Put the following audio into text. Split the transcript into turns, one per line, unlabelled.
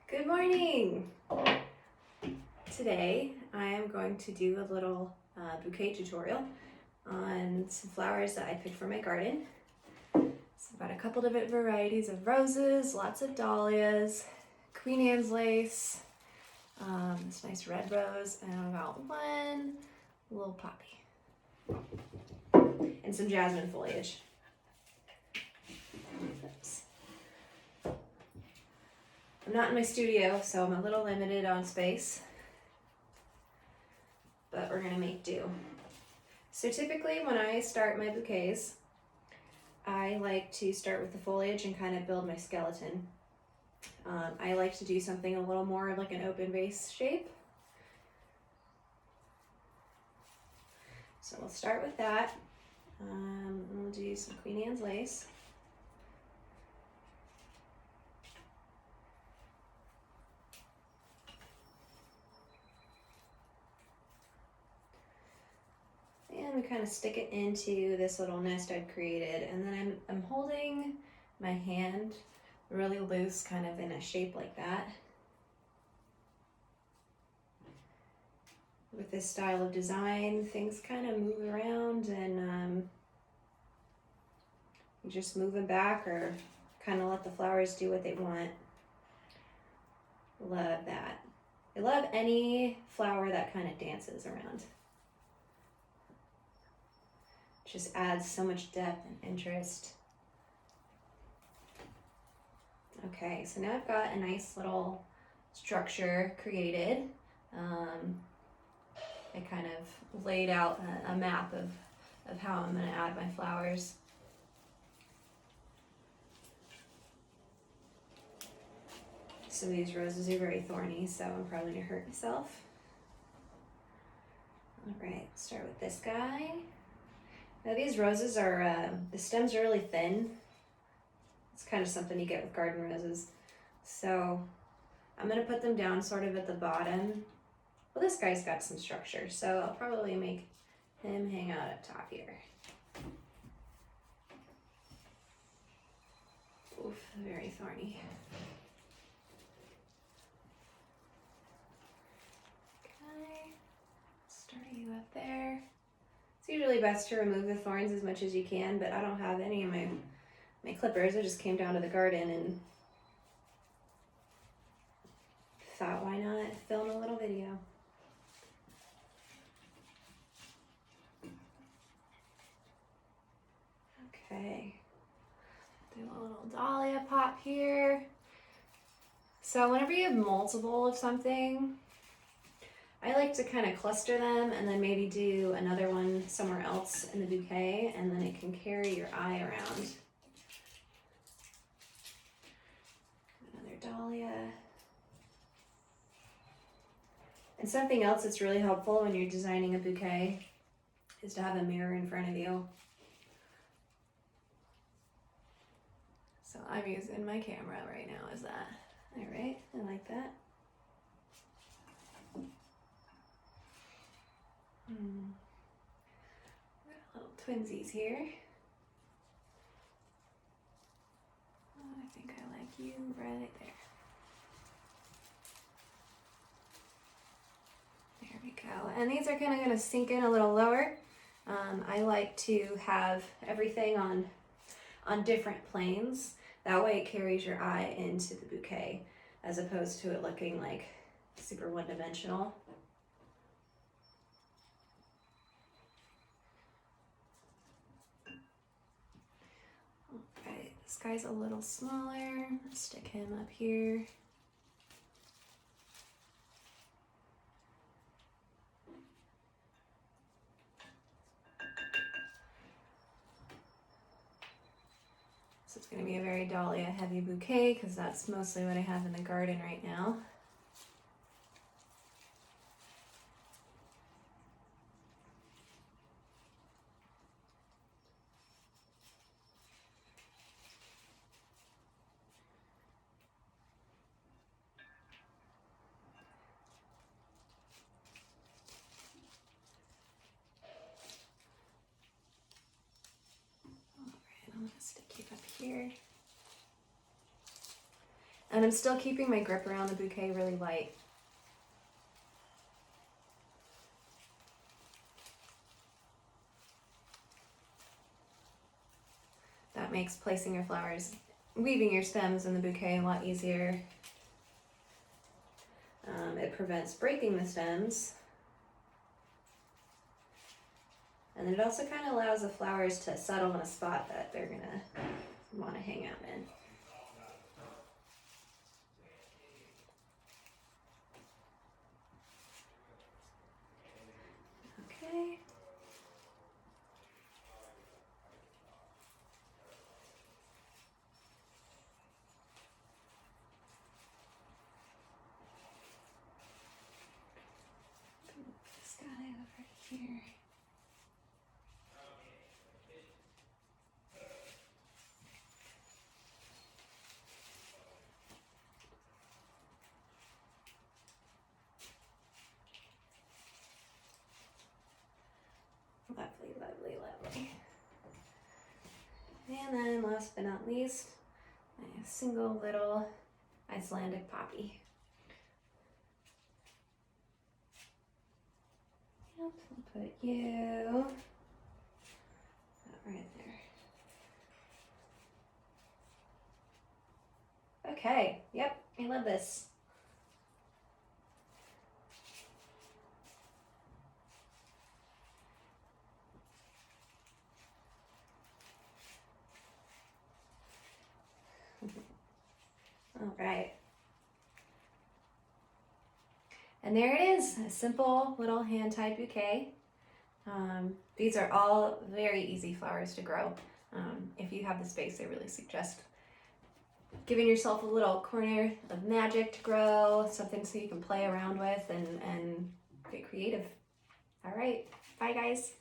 Good morning! Today I am going to do a little bouquet tutorial on some flowers that I picked from my garden. It's about a couple different varieties of roses, lots of dahlias, Queen Anne's lace, this nice red rose, and about one little poppy. And some jasmine foliage. Oops. I'm not in my studio, so I'm a little limited on space, but we're gonna make do. So typically when I start my bouquets, I like to start with the foliage and kind of build my skeleton. I like to do something a little more like an open vase shape. So we'll start with that. We'll do some Queen Anne's lace. And we kind of stick it into this little nest I've created, and then I'm holding my hand really loose, kind of in a shape like that. With this style of design, things kind of move around, and you just move them back or kind of let the flowers do what they want. Love that. I love any flower that kind of dances around. Just adds so much depth and interest. Okay, so now I've got a nice little structure created. I kind of laid out a map of how I'm going to add my flowers. Some of these roses are very thorny, so I'm probably going to hurt myself. All right, start with this guy. Now these roses are, the stems are really thin. It's kind of something you get with garden roses. So I'm gonna put them down sort of at the bottom. Well, this guy's got some structure, so I'll probably make him hang out up top here. Oof, very thorny. Okay, start you up there. It's usually best to remove the thorns as much as you can, but I don't have any of my clippers. I just came down to the garden and thought, why not film a little video? Okay, do a little dahlia pop here. So whenever you have multiple of something, I like to kind of cluster them and then maybe do another one somewhere else in the bouquet, and then it can carry your eye around. Another dahlia. And something else that's really helpful when you're designing a bouquet is to have a mirror in front of you. So I'm using my camera right now as that. All right, I like that. Little twinsies here. Oh, I think I like you right there. There we go. And these are kind of going to sink in a little lower. I like to have everything on different planes. That way it carries your eye into the bouquet as opposed to it looking like super one-dimensional. Okay, this guy's a little smaller. Let's stick him up here. So it's going to be a very dahlia heavy bouquet because that's mostly what I have in the garden right now. All right, I'm going to stick you up here. And I'm still keeping my grip around the bouquet really light. That makes placing your flowers, weaving your stems in the bouquet a lot easier. It prevents breaking the stems. And then it also kind of allows the flowers to settle in a spot that they're gonna want to hang out in. Okay. This guy over here. Lovely, lovely, lovely. And then last but not least, a single little Icelandic poppy. Yep, I'll put you right there. Okay, yep, I love this. All right. And there it is, a simple little hand-tied bouquet. These are all very easy flowers to grow. If you have the space, I really suggest giving yourself a little corner of magic to grow, something so you can play around with and get creative. All right, bye guys.